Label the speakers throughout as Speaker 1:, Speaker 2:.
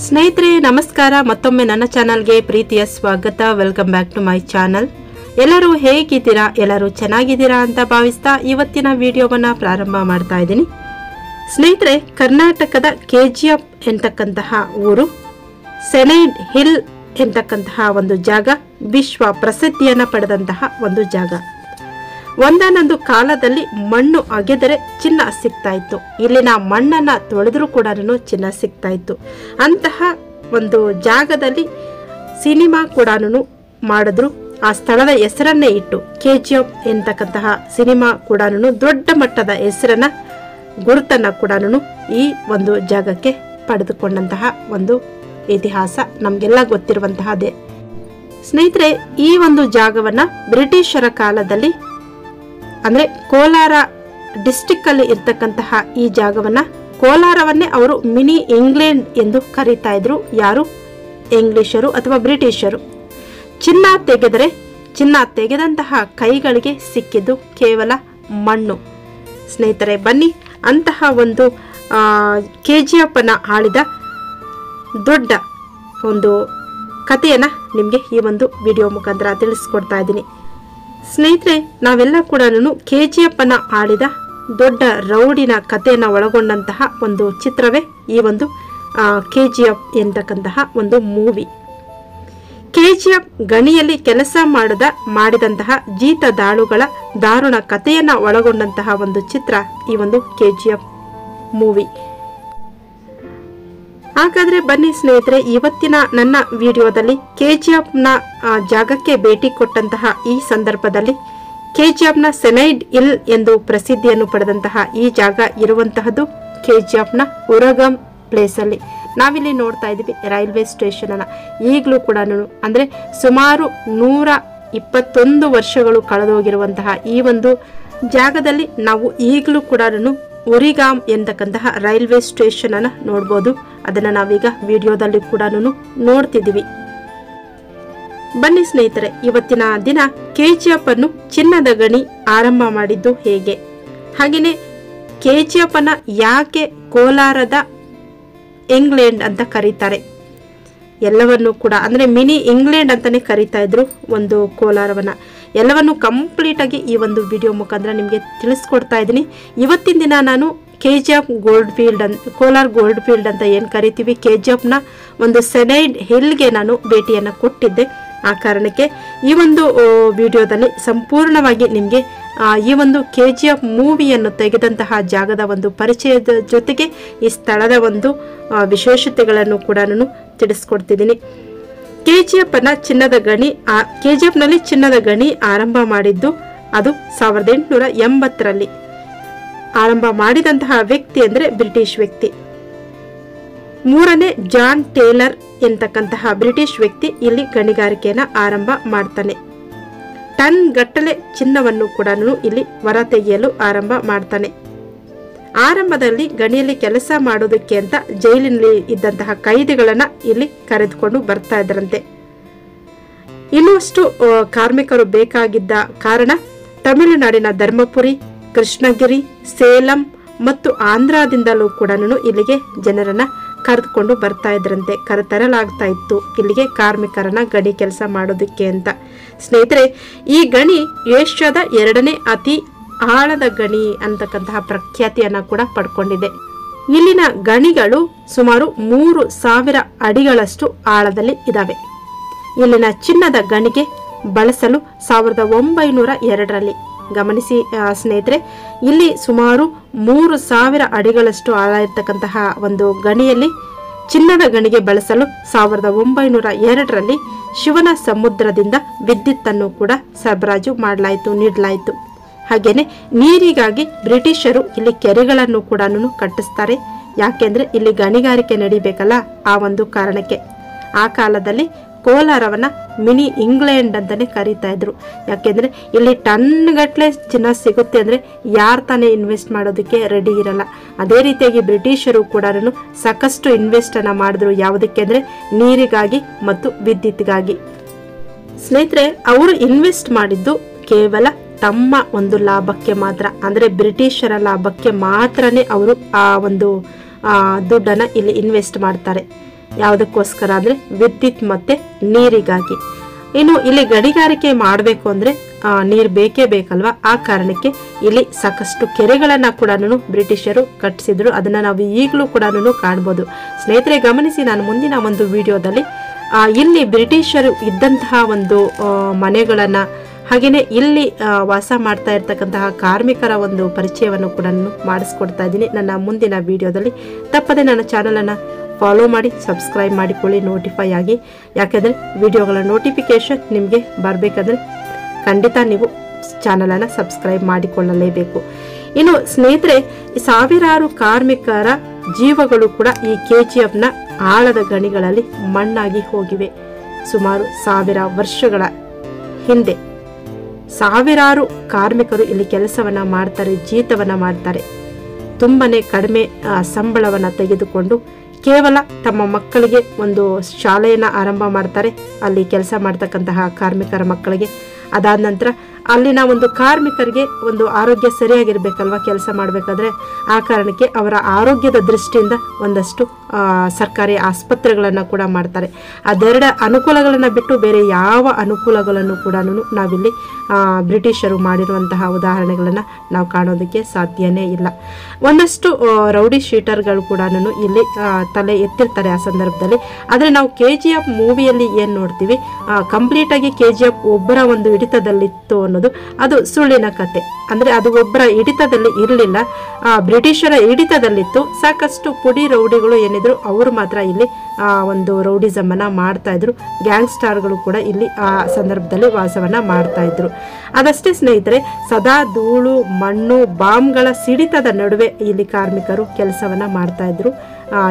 Speaker 1: ಸ್ನೇಹಿತರೆ ನಮಸ್ಕಾರ ಮತ್ತೊಮ್ಮೆ ನನ್ನ ಚಾನೆಲ್ಗೆ ಪ್ರೀತಿಯ ಸ್ವಾಗತ welcome back to my channel ಎಲ್ಲರೂ ಹೇಗಿದ್ದೀರಾ ಎಲ್ಲರೂ ಚೆನ್ನಾಗಿದ್ದೀರಾ ಅಂತ ಭಾವಿಸ್ತಾ ಇವತ್ತಿನ ವಿಡಿಯೋವನ್ನ ಪ್ರಾರಂಭ ಮಾಡ್ತಾ ಇದ್ದೀನಿ ಸ್ನೇಹಿತರೆ ಕರ್ನಾಟಕದ ಕೆಜಿಎಫ್ ಎಂತಕ್ಕಂತಹ ಊರು ಸೆನೈಡ್ ಹಿಲ್ ಎಂತಕ್ಕಂತಹ ಒಂದು ಜಾಗ ವಿಶ್ವ ಪ್ರಸಿದ್ಧಿಯನ್ನು ಪಡೆದಂತಹ ಒಂದು ಜಾಗ ಒಂದಾನೊಂದು ಕಾಲದಲ್ಲಿ ಮಣ್ಣು ಅಗೆದರೆ ಚಿನ್ನ ಸಿಗ್ತಾ ಇತ್ತು ಇಲ್ಲಿನ ಮಣ್ಣನ್ನ ತೊಳೆದರೂ ಕೂಡ ಚಿನ್ನ ಸಿಗ್ತಾ ಇತ್ತು ಅಂತಹ ಒಂದು ಜಾಗದಲ್ಲಿ ಸಿನಿಮಾ ಕೂಡ ಮಾಡಿದ್ರು ಆ ಸ್ಥಳದ ಹೆಸರನ್ನೇ ಇಟ್ಟು ಕೆಜಿಎಫ್ ಎಂತಕ್ಕಂತಹ ಸಿನಿಮಾ ಕೂಡ ದೊಡ್ಡ ಮಟ್ಟದ ಹೆಸರನ್ನ ಗುರುತನ್ನ ಕೂಡ ಈ ಒಂದು ಜಾಗಕ್ಕೆ ಪಡೆದುಕೊಂಡಂತಹ ಒಂದು ಇತಿಹಾಸ ನಮಗೆಲ್ಲ ಗೊತ್ತಿರುವಂತಹದೇ ಸ್ನೇಹಿತರೆ ಈ ಒಂದು ಜಾಗವನ್ನ ಬ್ರಿಟಿಷರ ಕಾಲದಲ್ಲಿ ಅಂದ್ರೆ ಕೋಲಾರ ಡಿಸ್ಟ್ರಿಕ್ಟ್ ಅಲ್ಲಿ ಇರ್ತಕ್ಕಂತಹ ಈ ಜಾಗವನ್ನ ಕೋಲಾರವನ್ನೇ ಅವರು ಮಿನಿ ಇಂಗ್ಲೆಂಡ್ ಎಂದು ಕರೀತಾ ಇದ್ರು ಯಾರು ಇಂಗ್ಲಿಷರು ಅಥವಾ ಬ್ರಿಟಿಷರು ಚಿನ್ನ ತೆಗೆದಂತಹ ಕೈಗಳಿಗೆ ಸಿಕ್ಕಿದ್ದು ಕೇವಲ ಮಣ್ಣು ಸ್ನೇಹಿತರೆ ಬನ್ನಿ ಅಂತಹ ಒಂದು ಕೆಜಿಎಫ್ ಅನ್ನ ಆಳಿದ ದೊಡ್ಡ ಒಂದು ಕಥೆಯನ್ನ ನಿಮಗೆ ಈ ಒಂದು ವಿಡಿಯೋ ಮುಖಾಂತರ ತಿಳಿಸ್ಕೊಡ್ತಾ ಇದ್ದೀನಿ ಸ್ನೇಹಿತರೆ ನಾವೆಲ್ಲ ಕೂಡ ಕೆಜಿಎಫ್ ಅನ್ನ ಆಳಿದ ದೊಡ್ಡ ರೌಡಿನ ಕಥೆಯನ್ನು ಒಳಗೊಂಡಂತಹ ಒಂದು ಚಿತ್ರವೇ ಈ ಒಂದು ಕೆಜಿಎಫ್ ಎಂತಕ್ಕಂತಹ ಒಂದು ಮೂವಿ ಕೆಜಿಎಫ್ ಗಣಿಯಲ್ಲಿ ಕೆಲಸ ಮಾಡಿದಂತಹ ಜೀತದಾಳುಗಳ ದಾರುಣ ಕಥೆಯನ್ನ ಒಳಗೊಂಡಂತಹ ಒಂದು ಚಿತ್ರ ಈ ಒಂದು ಕೆಜಿಎಫ್ ಮೂವಿ ಹಾಗಾದ್ರೆ ಬನ್ನಿ ಸ್ನೇಹಿತರೆ ಇವತ್ತಿನ ನನ್ನ ವಿಡಿಯೋದಲ್ಲಿ ಕೆಜಿಎಫ್ ನ ಜಾಗಕ್ಕೆ ಭೇಟಿ ಕೊಟ್ಟಂತಹ ಈ ಸಂದರ್ಭದಲ್ಲಿ ಕೆಜಿಎಫ್ ನ ಸೆನೈಡ್ ಹಿಲ್ ಎಂದು ಪ್ರಸಿದ್ಧಿಯನ್ನು ಪಡೆದಂತಹ ಈ ಜಾಗ ಇರುವಂತಹದ್ದು ಕೆಜಿಎಫ್ ನ ಉರಗಂ ಪ್ಲೇಸ್ ಅಲ್ಲಿ ನಾವಿಲ್ಲಿ ನೋಡ್ತಾ ಇದೀವಿ ರೈಲ್ವೆ ಸ್ಟೇಷನ್ ಅನ್ನ ಈಗಲೂ ಕೂಡ ಅಂದ್ರೆ ಸುಮಾರು 121 ವರ್ಷಗಳು ಕಳೆದೋಗಿರುವಂತಹ ಈ ಒಂದು ಜಾಗದಲ್ಲಿ ನಾವು ಈಗಲೂ ಕೂಡ ಉರಿಗಾಮ್ ಎಂತಕ್ಕಂತಹ ರೈಲ್ವೆ ಸ್ಟೇಷನ್ ಅನ್ನ ನೋಡಬಹುದು ಅದನ್ನ ನಾವೀಗ ವಿಡಿಯೋದಲ್ಲಿ ಕೂಡ ನೋಡ್ತಿದೀವಿ ಬನ್ನಿ ಸ್ನೇಹಿತರೆ ಇವತ್ತಿನ ದಿನ ಕೆಜಿಎಫ್ ಅನ್ನು ಚಿನ್ನದ ಗಣಿ ಆರಂಭ ಮಾಡಿದ್ದು ಹೇಗೆ ಹಾಗೇನೆ ಕೆಜಿಎಫ್ ಅನ್ನ ಯಾಕೆ ಕೋಲಾರದ ಇಂಗ್ಲೆಂಡ್ ಅಂತ ಕರೀತಾರೆ ಎಲ್ಲವನ್ನು ಕೂಡ ಅಂದ್ರೆ ಮಿನಿ ಇಂಗ್ಲೆಂಡ್ ಅಂತಾನೆ ಕರೀತಾ ಇದ್ರು ಒಂದು ಕೋಲಾರವನ್ನ ಎಲ್ಲವನ್ನು ಕಂಪ್ಲೀಟ್ ಆಗಿ ಈ ಒಂದು ವಿಡಿಯೋ ಮುಖಾಂತರ ನಿಮಗೆ ತಿಳಿಸ್ಕೊಡ್ತಾ ಇದ್ದೀನಿ ಇವತ್ತಿನ ದಿನ ನಾನು KGF gold field Kolar gold field ಅಂತ ಏನು ಕರಿತೀವಿ ಕೆಜಿಎಫ್ ನ ಒಂದು ಸೆನೈಡ್ ಹಿಲ್ಗೆ ನಾನು ಭೇಟಿಯನ್ನು ಕೊಟ್ಟಿದ್ದೆ ಆ ಕಾರಣಕ್ಕೆ ಈ ಒಂದು ವಿಡಿಯೋದಲ್ಲಿ ಸಂಪೂರ್ಣವಾಗಿ ನಿಮಗೆ ಈ ಒಂದು ಕೆಜಿಎಫ್ ಮೂವಿಯನ್ನು ತೆಗೆದಂತಹ ಜಾಗದ ಒಂದು ಪರಿಚಯದ ಜೊತೆಗೆ ಈ ಸ್ಥಳದ ಒಂದು ವಿಶೇಷತೆಗಳನ್ನು ಕೂಡ ನಾನು ತಿಳಿಸ್ಕೊಡ್ತಿದ್ದೀನಿ ಕೆಜಿಎಫ್ ನ ಕೆಜಿಎಫ್ ನಲ್ಲಿ ಚಿನ್ನದ ಗಣಿ ಆರಂಭ ಮಾಡಿದ್ದು ಅದು 1880ರಲ್ಲಿ ಆರಂಭ ಮಾಡಿದಂತಹ ವ್ಯಕ್ತಿ ಅಂದ್ರೆ ಬ್ರಿಟಿಷ್ ವ್ಯಕ್ತಿ ಮೂರನೇ ಜಾನ್ ಟೇಲರ್ ಎಂತಕ್ಕಂತಹ ಬ್ರಿಟಿಷ್ ವ್ಯಕ್ತಿ ಇಲ್ಲಿ ಗಣಿಗಾರಿಕೆಯನ್ನ ಆರಂಭ ಮಾಡ್ತಾನೆ ಟನ್ ಗಟ್ಟಲೆ ಚಿನ್ನವನ್ನು ಕೂಡ ಇಲ್ಲಿ ಹೊರ ತೆಗೆಯಲು ಆರಂಭ ಮಾಡ್ತಾನೆ ಆರಂಭದಲ್ಲಿ ಗಣಿಯಲ್ಲಿ ಕೆಲಸ ಮಾಡೋದಕ್ಕೆ ಅಂತ ಜೈಲಿನಲ್ಲಿ ಇದ್ದಂತಹ ಕೈದಿಗಳನ್ನ ಇಲ್ಲಿ ಕರೆದುಕೊಂಡು ಬರ್ತಾ ಇದ್ರಂತೆ ಇನ್ನಷ್ಟು ಕಾರ್ಮಿಕರು ಬೇಕಾಗಿದ್ದ ಕಾರಣ ತಮಿಳುನಾಡಿನ ಧರ್ಮಪುರಿ ಕೃಷ್ಣಗಿರಿ ಸೇಲಂ ಮತ್ತು ಆಂಧ್ರದಿಂದಲೂ ಕೂಡ ಇಲ್ಲಿಗೆ ಜನರನ್ನ ಕರೆದುಕೊಂಡು ಬರ್ತಾ ಇದ್ರಂತೆ ಕರೆತರಲಾಗ್ತಾ ಇತ್ತು ಇಲ್ಲಿಗೆ ಕಾರ್ಮಿಕರನ್ನ ಗಣಿ ಕೆಲಸ ಮಾಡೋದಕ್ಕೆ ಅಂತ ಸ್ನೇಹಿತರೆ ಈ ಗಣಿ ಏಷ್ಯಾದ 2ನೇ ಅತಿ ಆಳದ ಗಣಿ ಅಂತಕ್ಕಂತಹ ಪ್ರಖ್ಯಾತಿಯನ್ನ ಕೂಡ ಪಡ್ಕೊಂಡಿದೆ ಇಲ್ಲಿನ ಗಣಿಗಳು ಸುಮಾರು 3000 ಅಡಿಗಳಷ್ಟು ಆಳದಲ್ಲಿ ಇದಾವೆ ಇಲ್ಲಿನ ಚಿನ್ನದ ಗಣಿಗೆ ಬಳಸಲು 1902ರಲ್ಲಿ ಗಮನಿಸಿ ಸ್ನೇಹಿತರೆ ಇಲ್ಲಿ ಸುಮಾರು 3000 ಅಡಿಗಳಷ್ಟು ಆಳ ಇರತಕ್ಕಂತಹ ಒಂದು ಗಣಿಯಲ್ಲಿ ಚಿನ್ನದ ಗಣಿಗೆ ಬಳಸಲು 1902ರಲ್ಲಿ ಶಿವನ ಸಮುದ್ರದಿಂದ ವಿದ್ಯುತ್ತನ್ನು ಕೂಡ ಸರಬರಾಜು ನೀಡಲಾಯಿತು ಹಾಗೇನೆ ನೀರಿಗಾಗಿ ಬ್ರಿಟಿಷರು ಇಲ್ಲಿ ಕೆರೆಗಳನ್ನು ಕೂಡ ಕಟ್ಟಿಸ್ತಾರೆ ಯಾಕೆಂದ್ರೆ ಇಲ್ಲಿ ಗಣಿಗಾರಿಕೆ ನಡಿಬೇಕಲ್ಲ ಆ ಒಂದು ಕಾರಣಕ್ಕೆ ಆ ಕಾಲದಲ್ಲಿ ಕೋಲಾರವನ್ನ ಮಿನಿ ಇಂಗ್ಲೆಂಡ್ ಅಂತಾನೆ ಕರೀತಾ ಇದ್ರು ಯಾಕೆಂದ್ರೆ ಇಲ್ಲಿ ಟನ್ ಗಟ್ಟಲೆ ಚಿನ್ನ ಸಿಗುತ್ತೆ ಅಂದ್ರೆ ಯಾರು ತಾನೇ ಇನ್ವೆಸ್ಟ್ ಮಾಡೋದಕ್ಕೆ ರೆಡಿ ಇರಲ್ಲ ಅದೇ ರೀತಿಯಾಗಿ ಬ್ರಿಟಿಷರು ಕೂಡ ಸಾಕಷ್ಟು ಇನ್ವೆಸ್ಟ್ ಅನ್ನ ಮಾಡಿದ್ರು ಯಾವುದಕ್ಕೆ ಅಂದ್ರೆ ನೀರಿಗಾಗಿ ಮತ್ತು ವಿದ್ಯುತ್ಗಾಗಿ ಸ್ನೇಹಿತರೆ ಅವರು ಇನ್ವೆಸ್ಟ್ ಮಾಡಿದ್ದು ಕೇವಲ ತಮ್ಮ ಒಂದು ಲಾಭಕ್ಕೆ ಮಾತ್ರ ಅಂದ್ರೆ ಬ್ರಿಟಿಷರ ಲಾಭಕ್ಕೆ ಮಾತ್ರನೇ ಅವರು ಆ ಒಂದು ದುಡ್ಡನ್ನ ಇಲ್ಲಿ ಇನ್ವೆಸ್ಟ್ ಮಾಡ್ತಾರೆ ಯಾವುದಕ್ಕೋಸ್ಕರ ಅಂದರೆ ವಿದ್ಯುತ್ ಮತ್ತು ನೀರಿಗಾಗಿ. ಇನ್ನು ಇಲ್ಲಿ ಗಣಿಗಾರಿಕೆ ಮಾಡಬೇಕು ಅಂದರೆ ನೀರು ಬೇಕೇ ಬೇಕಲ್ವಾ, ಆ ಕಾರಣಕ್ಕೆ ಇಲ್ಲಿ ಸಾಕಷ್ಟು ಕೆರೆಗಳನ್ನು ಕೂಡ ಬ್ರಿಟಿಷರು ಕಟ್ಟಿಸಿದ್ರು. ಅದನ್ನು ನಾವು ಈಗಲೂ ಕೂಡ ಕಾಣ್ಬೋದು. ಸ್ನೇಹಿತರೆ ಗಮನಿಸಿ, ನಾನು ಮುಂದಿನ ಒಂದು ವಿಡಿಯೋದಲ್ಲಿ ಇಲ್ಲಿ ಬ್ರಿಟಿಷರು ಇದ್ದಂತಹ ಒಂದು ಮನೆಗಳನ್ನು, ಹಾಗೆಯೇ ಇಲ್ಲಿ ವಾಸ ಮಾಡ್ತಾ ಇರ್ತಕ್ಕಂತಹ ಕಾರ್ಮಿಕರ ಒಂದು ಪರಿಚಯವನ್ನು ಕೂಡ ಮಾಡಿಸ್ಕೊಡ್ತಾ ಇದ್ದೀನಿ ನನ್ನ ಮುಂದಿನ ವಿಡಿಯೋದಲ್ಲಿ. ತಪ್ಪದೆ ನನ್ನ ಚಾನಲನ್ನು ಫಾಲೋ ಮಾಡಿ, ಸಬ್ಸ್ಕ್ರೈಬ್ ಮಾಡಿಕೊಳ್ಳಿ, ನೋಟಿಫೈ ಆಗಿ. ಯಾಕೆಂದರೆ ವಿಡಿಯೋಗಳ ನೋಟಿಫಿಕೇಶನ್ ನಿಮಗೆ ಬರಬೇಕಂದ್ರೆ ಖಂಡಿತ ನೀವು ಚಾನಲನ್ನು ಸಬ್ಸ್ಕ್ರೈಬ್ ಮಾಡಿಕೊಳ್ಳಲೇಬೇಕು. ಇನ್ನು ಸ್ನೇಹಿತರೆ, ಸಾವಿರಾರು ಕಾರ್ಮಿಕರ ಜೀವಗಳು ಕೂಡ ಈ KGFನ ಆಳದ ಗಣಿಗಳಲ್ಲಿ ಮಣ್ಣಾಗಿ ಹೋಗಿವೆ. ಸುಮಾರು 1000 ವರ್ಷಗಳ ಹಿಂದೆ ಸಾವಿರಾರು ಕಾರ್ಮಿಕರು ಇಲ್ಲಿ ಕೆಲಸವನ್ನ ಮಾಡ್ತಾರೆ, ಜೀತವನ್ನ ಮಾಡ್ತಾರೆ. ತುಂಬನೇ ಕಡಿಮೆ ಸಂಬಳವನ್ನು ತೆಗೆದುಕೊಂಡು ಕೇವಲ ತಮ್ಮ ಮಕ್ಕಳಿಗೆ ಒಂದು ಶಾಲೆಯನ್ನು ಆರಂಭ ಮಾಡ್ತಾರೆ, ಅಲ್ಲಿ ಕೆಲಸ ಮಾಡ್ತಕ್ಕಂತಹ ಕಾರ್ಮಿಕರ ಮಕ್ಕಳಿಗೆ. ಅದಾದ ನಂತರ ಅಲ್ಲಿನ ಒಂದು ಕಾರ್ಮಿಕರಿಗೆ ಒಂದು ಆರೋಗ್ಯ ಸರಿಯಾಗಿರ್ಬೇಕಲ್ವ ಕೆಲಸ ಮಾಡಬೇಕಾದ್ರೆ, ಆ ಕಾರಣಕ್ಕೆ ಅವರ ಆರೋಗ್ಯದ ದೃಷ್ಟಿಯಿಂದ ಒಂದಷ್ಟು ಸರ್ಕಾರಿ ಆಸ್ಪತ್ರೆಗಳನ್ನು ಕೂಡ ಮಾಡ್ತಾರೆ. ಅದೆರಡು ಅನುಕೂಲಗಳನ್ನು ಬಿಟ್ಟು ಬೇರೆ ಯಾವ ಅನುಕೂಲಗಳನ್ನು ಕೂಡ ನಾವಿಲ್ಲಿ ಬ್ರಿಟಿಷರು ಮಾಡಿರುವಂತಹ ಉದಾಹರಣೆಗಳನ್ನು ನಾವು ಕಾಣೋದಕ್ಕೆ ಸಾಧ್ಯನೇ ಇಲ್ಲ. ಒಂದಷ್ಟು ರೌಡಿ ಶೀಟರ್ಗಳು ಕೂಡ ಇಲ್ಲಿ ತಲೆ ಎತ್ತಿರ್ತಾರೆ ಆ ಸಂದರ್ಭದಲ್ಲಿ. ಆದರೆ ನಾವು KGF ಮೂವಿಯಲ್ಲಿ ಏನು ನೋಡ್ತೀವಿ, ಕಂಪ್ಲೀಟಾಗಿ KGF ಒಬ್ಬರ ಒಂದು ಹಿಡಿತದಲ್ಲಿತ್ತು ಅನ್ನೋದು ಅದು ಸುಳ್ಳಿನ ಕತೆ. ಅಂದರೆ ಅದು ಒಬ್ಬರ ಹಿಡಿತದಲ್ಲಿ ಇರಲಿಲ್ಲ, ಬ್ರಿಟಿಷರ ಹಿಡಿತದಲ್ಲಿತ್ತು. ಸಾಕಷ್ಟು ಪುಡಿ ರೌಡಿಗಳು ಏನಿದ್ರು ಅವರು ಮಾತ್ರ ಇಲ್ಲಿ ಒಂದು ರೌಡಿಸಮ್ ಅನ್ನ ಮಾಡ್ತಾ ಇದ್ರು. ಗ್ಯಾಂಗ್ಸ್ಟಾರ್ಗಳು ಕೂಡ ಇಲ್ಲಿ ಆ ಸಂದರ್ಭದಲ್ಲಿ ವಾಸವನ್ನ ಮಾಡ್ತಾ ಇದ್ರು. ಅದಷ್ಟೇ ಸ್ನೇಹಿತರೆ, ಸದಾ ಧೂಳು, ಮಣ್ಣು, ಬಾಂಬ್ಗಳ ಸಿಡಿತದ ನಡುವೆ ಇಲ್ಲಿ ಕಾರ್ಮಿಕರು ಕೆಲಸವನ್ನ ಮಾಡ್ತಾ ಇದ್ರು,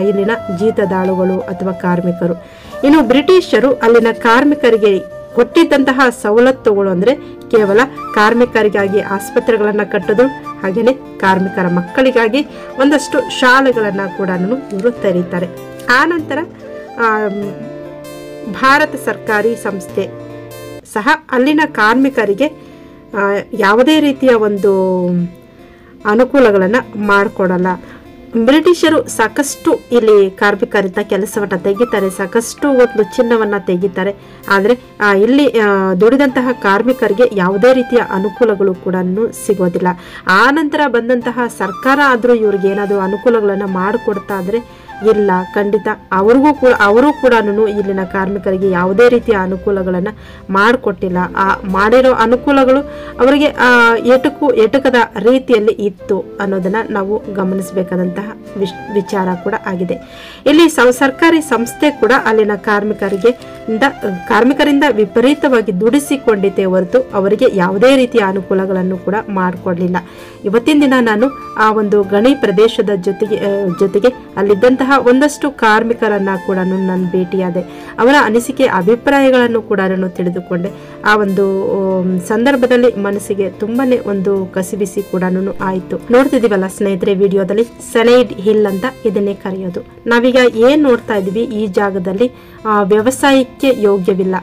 Speaker 1: ಇಲ್ಲಿನ ಜೀತದಾಳುಗಳು ಅಥವಾ ಕಾರ್ಮಿಕರು. ಇನ್ನು ಬ್ರಿಟಿಷರು ಅಲ್ಲಿನ ಕಾರ್ಮಿಕರಿಗೆ ಕೊಟ್ಟಿದ್ದಂತಹ ಸವಲತ್ತುಗಳು ಅಂದರೆ ಕೇವಲ ಕಾರ್ಮಿಕರಿಗಾಗಿ ಆಸ್ಪತ್ರೆಗಳನ್ನು ಕಟ್ಟೋದು, ಹಾಗೆಯೇ ಕಾರ್ಮಿಕರ ಮಕ್ಕಳಿಗಾಗಿ ಒಂದಷ್ಟು ಶಾಲೆಗಳನ್ನು ಕೂಡ ಇವರು ತೆರೀತಾರೆ. ಆ ನಂತರ ಭಾರತ ಸರ್ಕಾರಿ ಸಂಸ್ಥೆ ಸಹ ಅಲ್ಲಿನ ಕಾರ್ಮಿಕರಿಗೆ ಯಾವುದೇ ರೀತಿಯ ಒಂದು ಅನುಕೂಲಗಳನ್ನು ಮಾಡಿಕೊಡಲ್ಲ. ಬ್ರಿಟಿಷರು ಸಾಕಷ್ಟು ಇಲ್ಲಿ ಕಾರ್ಮಿಕರಿಂದ ಕೆಲಸವನ್ನು ತೆಗಿತಾರೆ, ಸಾಕಷ್ಟು ಒಂದು ಚಿನ್ನವನ್ನು ತೆಗಿತಾರೆ. ಆದರೆ ಇಲ್ಲಿ ದುಡಿದಂತಹ ಕಾರ್ಮಿಕರಿಗೆ ಯಾವುದೇ ರೀತಿಯ ಅನುಕೂಲಗಳು ಕೂಡ ಸಿಗೋದಿಲ್ಲ. ಆ ನಂತರ ಬಂದಂತಹ ಸರ್ಕಾರ ಆದರೂ ಇವ್ರಿಗೆ ಏನಾದರೂ ಅನುಕೂಲಗಳನ್ನು ಮಾಡಿಕೊಡ್ತಾ ಆದರೆ ಇಲ್ಲ, ಖಂಡಿತ ಅವರು ಕೂಡ ಇಲ್ಲಿನ ಕಾರ್ಮಿಕರಿಗೆ ಯಾವುದೇ ರೀತಿಯ ಅನುಕೂಲಗಳನ್ನು ಮಾಡಿಕೊಟ್ಟಿಲ್ಲ. ಆ ಮಾಡಿರೋ ಅನುಕೂಲಗಳು ಅವರಿಗೆ ಎಟುಕದ ರೀತಿಯಲ್ಲಿ ಇತ್ತು ಅನ್ನೋದನ್ನ ನಾವು ಗಮನಿಸಬೇಕಾದಂತಹ ವಿಚಾರ ಕೂಡ ಆಗಿದೆ. ಇಲ್ಲಿ ಸರ್ಕಾರಿ ಸಂಸ್ಥೆ ಕೂಡ ಅಲ್ಲಿನ ಕಾರ್ಮಿಕರಿಂದ ವಿಪರೀತವಾಗಿ ದುಡಿಸಿಕೊಂಡಿದ್ದೇ ಹೊರತು ಅವರಿಗೆ ಯಾವುದೇ ರೀತಿಯ ಅನುಕೂಲಗಳನ್ನು ಕೂಡ ಮಾಡಿಕೊಡ್ಲಿಲ್ಲ. ಇವತ್ತಿನ ದಿನ ನಾನು ಆ ಒಂದು ಗಣಿ ಪ್ರದೇಶದ ಜೊತೆಗೆ ಅಲ್ಲಿದ್ದಂತಹ ಒಂದಷ್ಟು ಕಾರ್ಮಿಕರನ್ನ ಕೂಡ ನಾನು ಭೇಟಿಯಾದೆ. ಅವರ ಅನಿಸಿಕೆ ಅಭಿಪ್ರಾಯಗಳನ್ನು ಕೂಡ ನಾನು ತಿಳಿದುಕೊಂಡೆ. ಆ ಒಂದು ಸಂದರ್ಭದಲ್ಲಿ ಮನಸ್ಸಿಗೆ ತುಂಬಾನೇ ಒಂದು ಕಸಿಬಿಸಿ ಕೂಡ ಆಯಿತು. ನೋಡ್ತಿದೀವಲ್ಲ ಸ್ನೇಹಿತರೆ, ವಿಡಿಯೋದಲ್ಲಿ ಸೆನೈಡ್ ಹಿಲ್ ಅಂತ ಇದನ್ನೇ ಕರೆಯೋದು. ನಾವೀಗ ಏನ್ ನೋಡ್ತಾ ಇದೀವಿ, ಈ ಜಾಗದಲ್ಲಿ ವ್ಯವಸಾಯಕ್ಕೆ ಯೋಗ್ಯವಿಲ್ಲ.